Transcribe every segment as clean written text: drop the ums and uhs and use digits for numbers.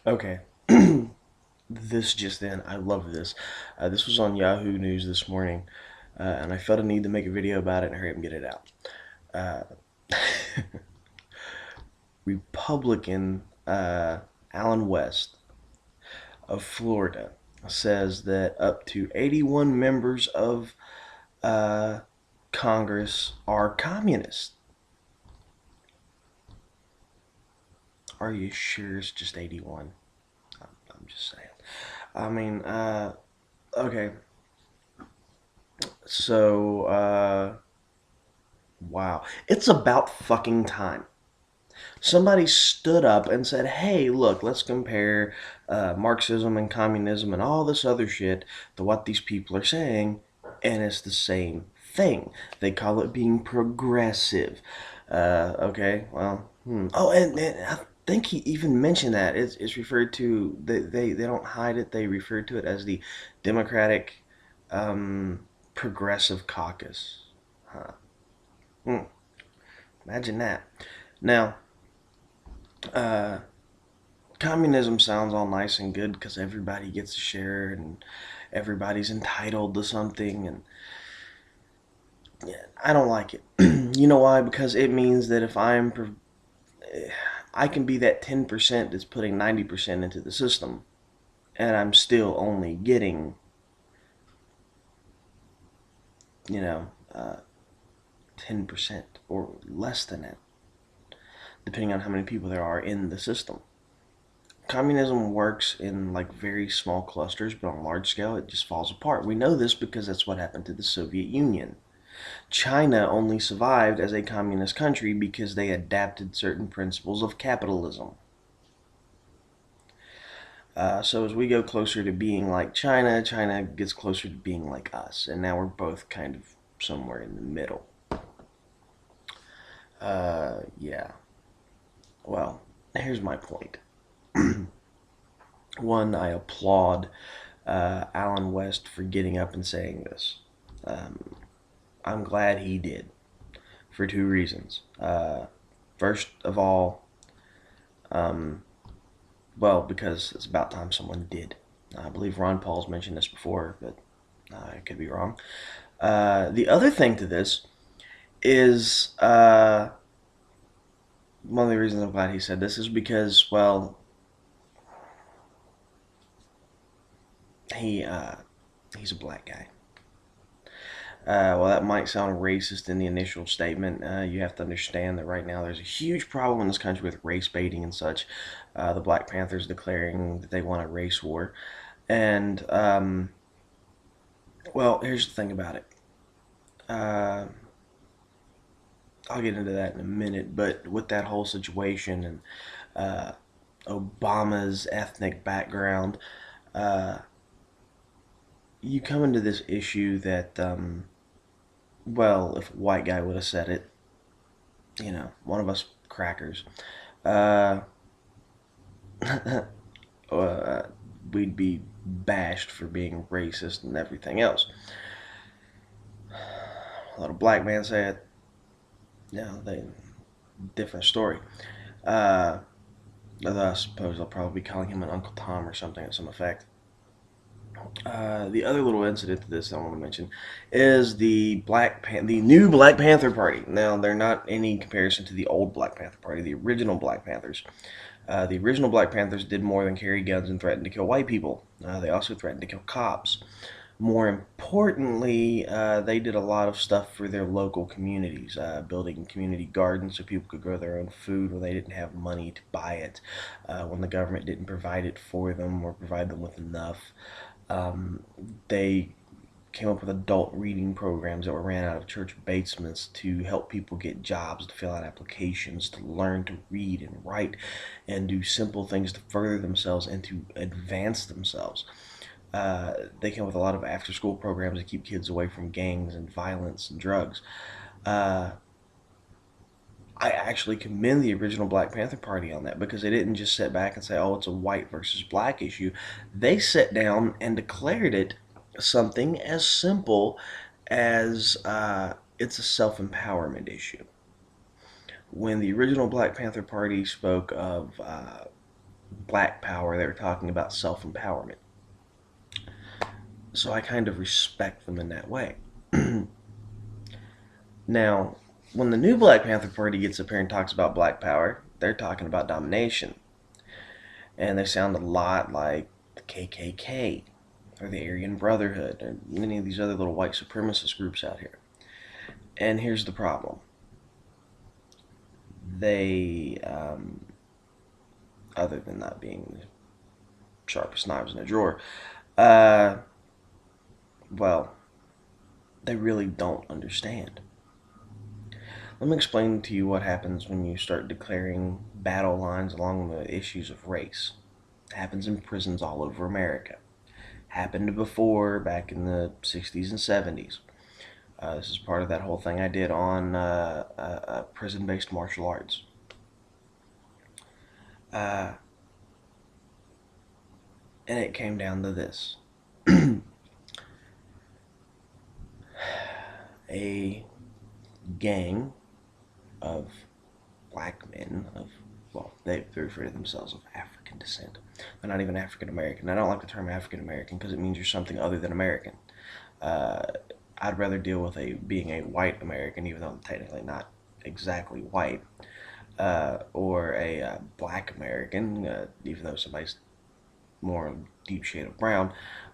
Okay. This just in, I love this. This was on Yahoo News this morning, and I felt a need to make a video about it and hurry up and get it out. Republican Alan West of Florida says that up to 81 members of uh, Congress are communists. Are you sure it's just 81? I'm just saying. I mean, okay. So, wow. It's about fucking time. Somebody stood up and said, hey, look, let's compare Marxism and communism and all this other shit to what these people are saying, and it's the same thing. They call it being progressive. Okay, well, oh, and I think he even mentioned that. It's referred to, they don't hide it, they refer to it as the Democratic Progressive Caucus. Huh. Hmm. Imagine that. Now, uh, communism sounds all nice and good because everybody gets a share and everybody's entitled to something, and yeah, I don't like it. You know why? Because it means that if I can be that 10% that's putting 90% into the system, and I'm still only getting, you know, 10% or less than that, depending on how many people there are in the system. Communism works in like very small clusters, but on a large scale, it just falls apart. We know this because that's what happened to the Soviet Union. China only survived as a communist country because they adapted certain principles of capitalism. So as we go closer to being like China, China gets closer to being like us, and now we're both kind of somewhere in the middle. Yeah. Well, here's my point. One, I applaud Alan West for getting up and saying this. Um, I'm glad he did for two reasons. First of all, um, well, because it's about time someone did. I believe Ron Paul's mentioned this before, but I could be wrong. The other thing to this is one of the reasons I'm glad he said this is because, well, he he's a black guy. Well, that might sound racist in the initial statement. You have to understand that right now there's a huge problem in this country with race baiting and such. The Black Panthers declaring that they want a race war. And, well, here's the thing about it. Uh, I'll get into that in a minute, but with that whole situation and uh, Obama's ethnic background, uh, you come into this issue that, well, if a white guy would have said it, one of us crackers, uh, uh, we'd be bashed for being racist and everything else. Let a black man say it, they different story. Uh, I suppose I'll probably be calling him an Uncle Tom or something at some effect. The other little incident to this I want to mention is the new Black Panther Party. Now they're not any comparison to the old Black Panther Party, the original Black Panthers. The original Black Panthers did more than carry guns and threaten to kill white people. They also threatened to kill cops. More importantly, they did a lot of stuff for their local communities, building community gardens so people could grow their own food when they didn't have money to buy it, when the government didn't provide it for them or provide them with enough. They came up with adult reading programs that were ran out of church basements to help people get jobs, to fill out applications, to learn to read and write, and do simple things to further themselves and to advance themselves. They came up with a lot of after school programs to keep kids away from gangs and violence and drugs. Uh, I actually commend the original Black Panther Party on that because they didn't just sit back and say, oh, it's a white versus black issue. They sat down and declared it something as simple as it's a self empowerment issue. When the original Black Panther Party spoke of black power. They were talking about self-empowerment. So I kind of respect them in that way. Now, when the new Black Panther Party gets up here and talks about black power, they're talking about domination. And they sound a lot like the KKK or the Aryan Brotherhood or many of these other little white supremacist groups out here. And here's the problem. They, other than not being the sharpest knives in a drawer, uh, well, they really don't understand. Let me explain to you what happens when you start declaring battle lines along the issues of race. It happens in prisons all over America. Happened before, back in the 60s and 70s. This is part of that whole thing I did on prison-based martial arts. Uh, and it came down to this. A gang of black men they refer to themselves of African descent. They're not even African American. I don't like the term African American because it means you're something other than American. Uh, I'd rather deal with being a white American, even though I'm technically not exactly white, or a black American, even though somebody's more deep shade of brown,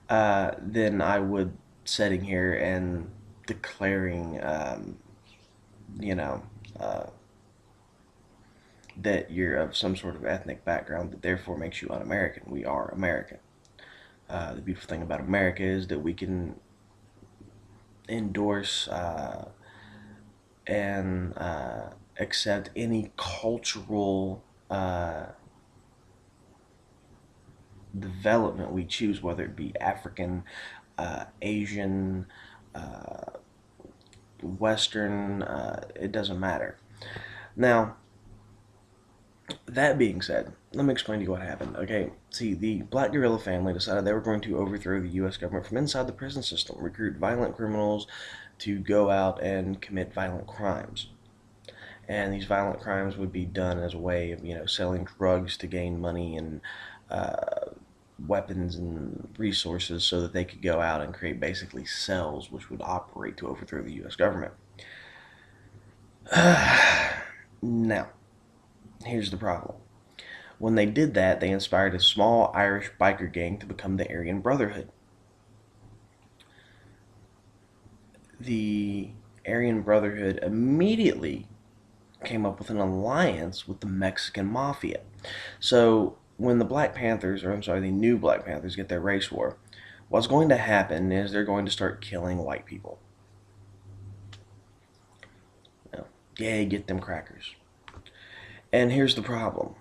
than I would sitting here and declaring, you know, uh, that you're of some sort of ethnic background that therefore makes you un-American. We are American. The beautiful thing about America is that we can endorse and accept any cultural development we choose, whether it be African, Asian, uh, Western, it doesn't matter. Now, that being said, let me explain to you what happened. Okay, see, the Black Guerrilla family decided they were going to overthrow the U.S. government from inside the prison system, recruit violent criminals to go out and commit violent crimes. And these violent crimes would be done as a way of, selling drugs to gain money and uh, weapons and resources so that they could go out and create basically cells which would operate to overthrow the U.S. government. Now, here's the problem. When they did that, they inspired a small Irish biker gang to become the Aryan Brotherhood. The Aryan Brotherhood immediately came up with an alliance with the Mexican Mafia. So when the Black Panthers, or I'm sorry, the new Black Panthers get their race war, what's going to happen is they're going to start killing white people. Yay, get them crackers. And here's the problem.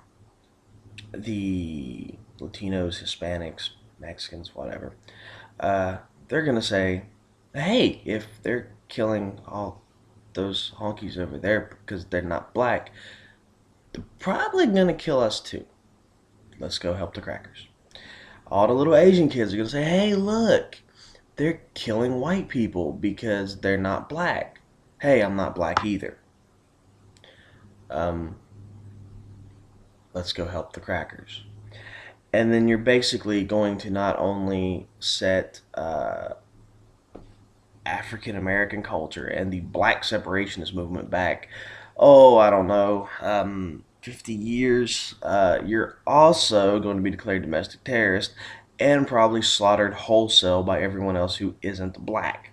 The Latinos, Hispanics, Mexicans, whatever, they're going to say, hey, if they're killing all those honkies over there because they're not black, they're probably going to kill us too. Let's go help the crackers. All the little Asian kids are going to say, hey, look, they're killing white people because they're not black. Hey, I'm not black either. Let's go help the crackers. And then you're basically going to not only set African American culture and the black separationist movement back, oh, I don't know, 50 years, you're also going to be declared domestic terrorist and probably slaughtered wholesale by everyone else who isn't black.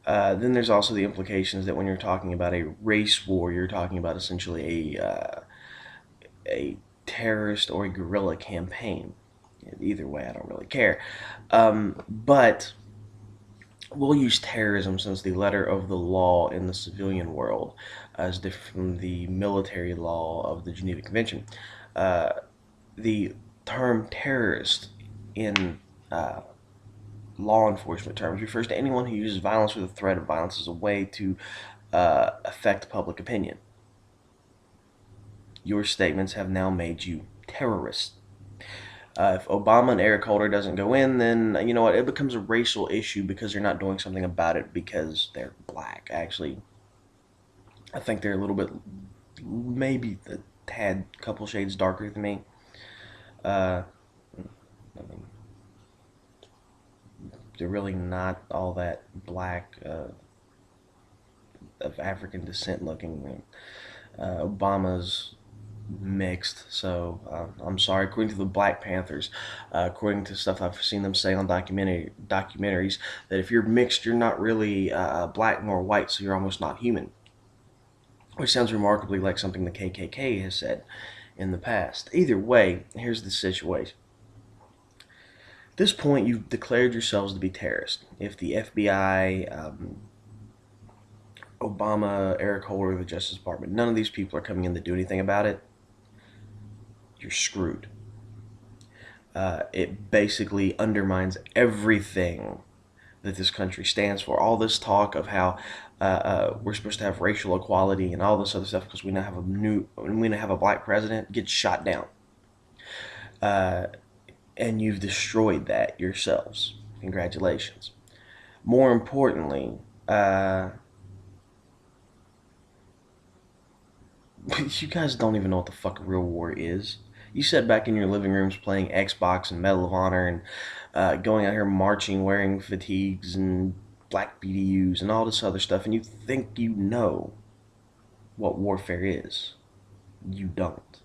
Then there's also the implications that when you're talking about a race war, you're talking about essentially a terrorist or a guerrilla campaign. Either way, I don't really care. But we'll use terrorism since the letter of the law in the civilian world is different from the military law of the Geneva Convention. The term terrorist in law enforcement terms refers to anyone who uses violence or the threat of violence as a way to affect public opinion. Your statements have now made you terrorists. If Obama and Eric Holder doesn't go in, then you know what? It becomes a racial issue because they're not doing something about it because they're black. Actually, I think they're a little bit, maybe tad couple shades darker than me. Uh, I mean, they're really not all that black, of African descent looking. Obama's mixed, so I'm sorry. According to the Black Panthers, according to stuff I've seen them say on documentaries, that if you're mixed, you're not really black nor white, so you're almost not human. Which sounds remarkably like something the KKK has said in the past. Either way, here's the situation. At this point, you've declared yourselves to be terrorists. If the FBI, Obama, Eric Holder, the Justice Department, none of these people are coming in to do anything about it, you're screwed. It basically undermines everything that this country stands for. All this talk of how we're supposed to have racial equality and all this other stuff because we now have a black president gets shot down, uh, and you've destroyed that yourselves. Congratulations. More importantly, you guys don't even know what the fuck real war is. You sat back in your living rooms playing Xbox and Medal of Honor and going out here marching, wearing fatigues and black BDUs and all this other stuff, and you think you know what warfare is. You don't.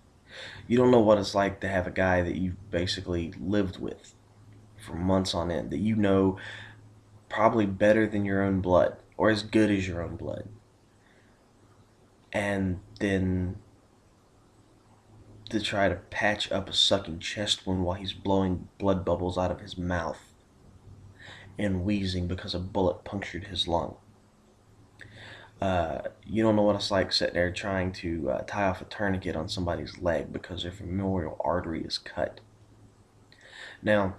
You don't know what it's like to have a guy that you've basically lived with for months on end, that you know probably better than your own blood, or as good as your own blood. And then to try to patch up a sucking chest wound while he's blowing blood bubbles out of his mouth and wheezing because a bullet punctured his lung. You don't know what it's like sitting there trying to tie off a tourniquet on somebody's leg because their femoral artery is cut. Now,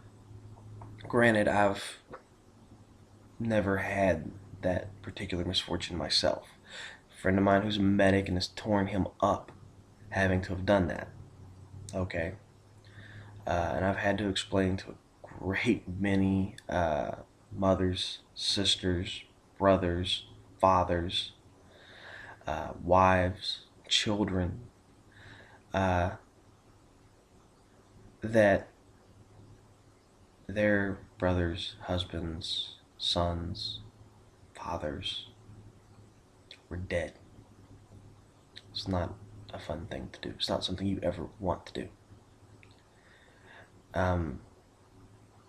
granted, I've never had that particular misfortune myself. A friend of mine who's a medic and has torn him up having to have done that. Okay. And I've had to explain to a great many mothers, sisters, brothers, fathers, wives, children, uh, that their brothers, husbands, sons, fathers were dead. It's not a fun thing to do. It's not something you ever want to do.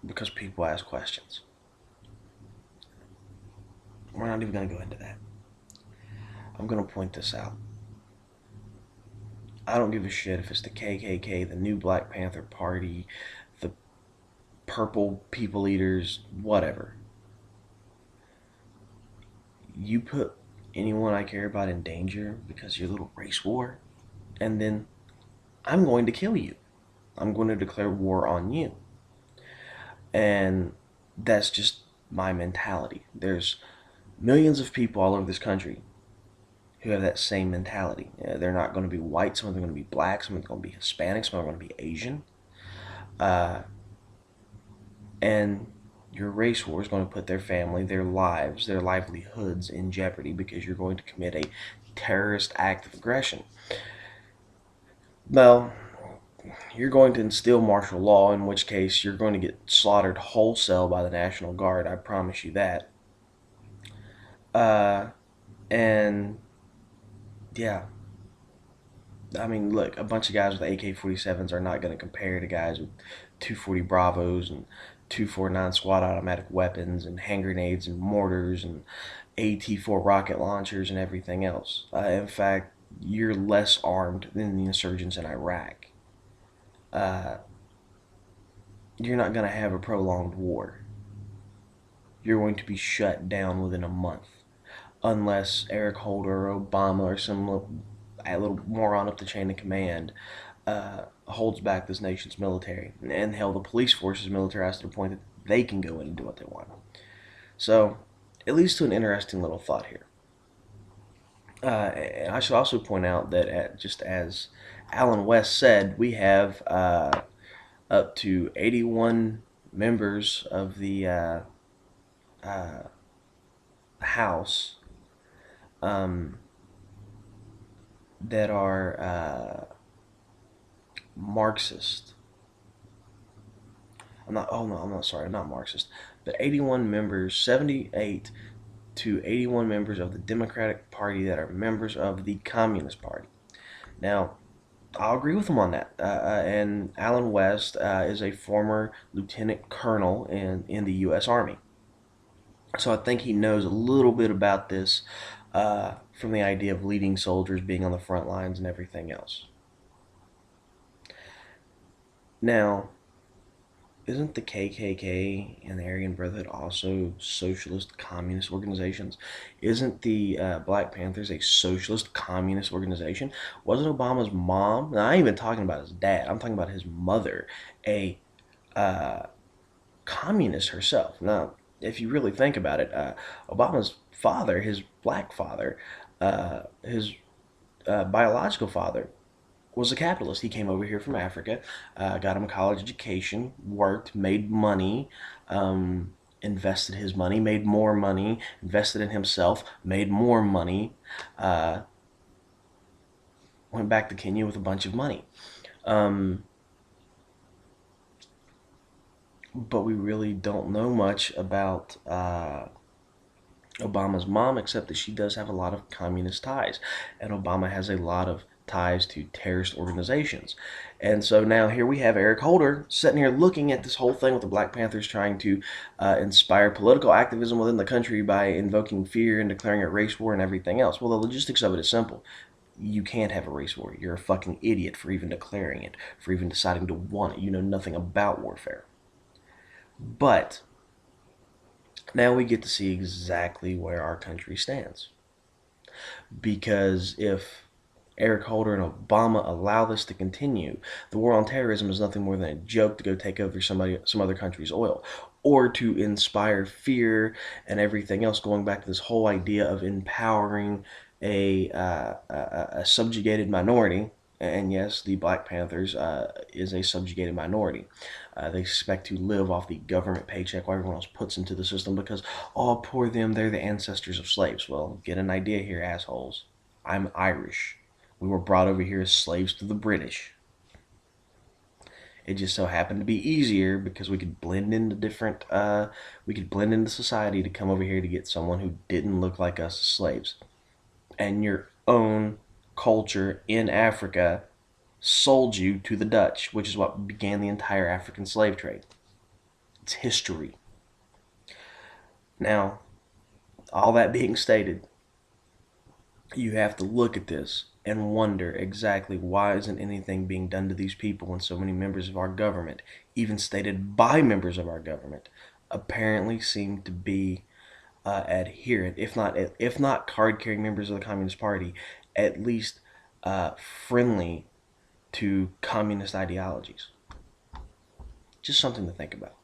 Because people ask questions. We're not even going to go into that. I'm going to point this out. I don't give a shit if it's the KKK, the new Black Panther Party, the purple people eaters, whatever. You put anyone I care about in danger because of your little race war, and then I'm going to kill you. I'm going to declare war on you. And that's just my mentality. There's millions of people all over this country who have that same mentality. They're not going to be white, some of them are going to be black, some of them are going to be Hispanic, some of them are going to be Asian. And your race war is going to put their family, their lives, their livelihoods in jeopardy because you're going to commit a terrorist act of aggression. Well, you're going to instill martial law, in which case you're going to get slaughtered wholesale by the National Guard. I promise you that. And yeah, I mean, look, a bunch of guys with AK-47s are not going to compare to guys with 240 Bravos and 249 squad automatic weapons and hand grenades and mortars and AT-4 rocket launchers and everything else. In fact, you're less armed than the insurgents in Iraq. You're not going to have a prolonged war. You're going to be shut down within a month. Unless Eric Holder or Obama or some little moron up the chain of command holds back this nation's military. And hell, the police force's military has to the point that they can go in and do what they want. So, it leads to an interesting little thought here. And I should also point out that just as Alan West said, we have up to 81 members of the House that are Marxist. I'm not. Oh no, I'm not sorry. I'm not Marxist. But 81 members, 78 to 81 members of the Democratic Party that are members of the Communist Party. Now, I'll agree with him on that. And Alan West is a former lieutenant colonel in the U.S. Army. So I think he knows a little bit about this from the idea of leading soldiers, being on the front lines, and everything else. Now, isn't the KKK and the Aryan Brotherhood also socialist communist organizations? Isn't the Black Panthers a socialist communist organization? Wasn't Obama's mom? Now, I ain't even talking about his dad. I'm talking about his mother, a uh, communist herself. Now, if you really think about it, Obama's father, his black father, his biological father, was a capitalist. He came over here from Africa, got him a college education, worked, made money, invested his money, made more money, invested in himself, made more money, uh, went back to Kenya with a bunch of money. Um, but we really don't know much about Obama's mom, except that she does have a lot of communist ties. And Obama has a lot of ties to terrorist organizations. And so now here we have Eric Holder sitting here looking at this whole thing with the Black Panthers trying to inspire political activism within the country by invoking fear and declaring a race war and everything else. Well, the logistics of it is simple. You can't have a race war. You're a fucking idiot for even declaring it, for even deciding to want it. You know nothing about warfare. But now we get to see exactly where our country stands. Because if Eric Holder and Obama allow this to continue, the war on terrorism is nothing more than a joke to go take over some other country's oil, or to inspire fear and everything else. Going back to this whole idea of empowering a subjugated minority. And yes, the Black Panthers is a subjugated minority. They expect to live off the government paycheck while everyone else puts into the system because, oh, poor them, they're the ancestors of slaves. Well, get an idea here, assholes. I'm Irish. We were brought over here as slaves to the British. It just so happened to be easier because we could blend into we could blend into society to come over here to get someone who didn't look like us as slaves. And your own culture in Africa sold you to the Dutch, which is what began the entire African slave trade. It's history. Now, all that being stated, you have to look at this and wonder exactly why isn't anything being done to these people when so many members of our government, even stated by members of our government, apparently seem to be adherent, if not card-carrying members of the Communist Party, at least friendly to communist ideologies. Just something to think about.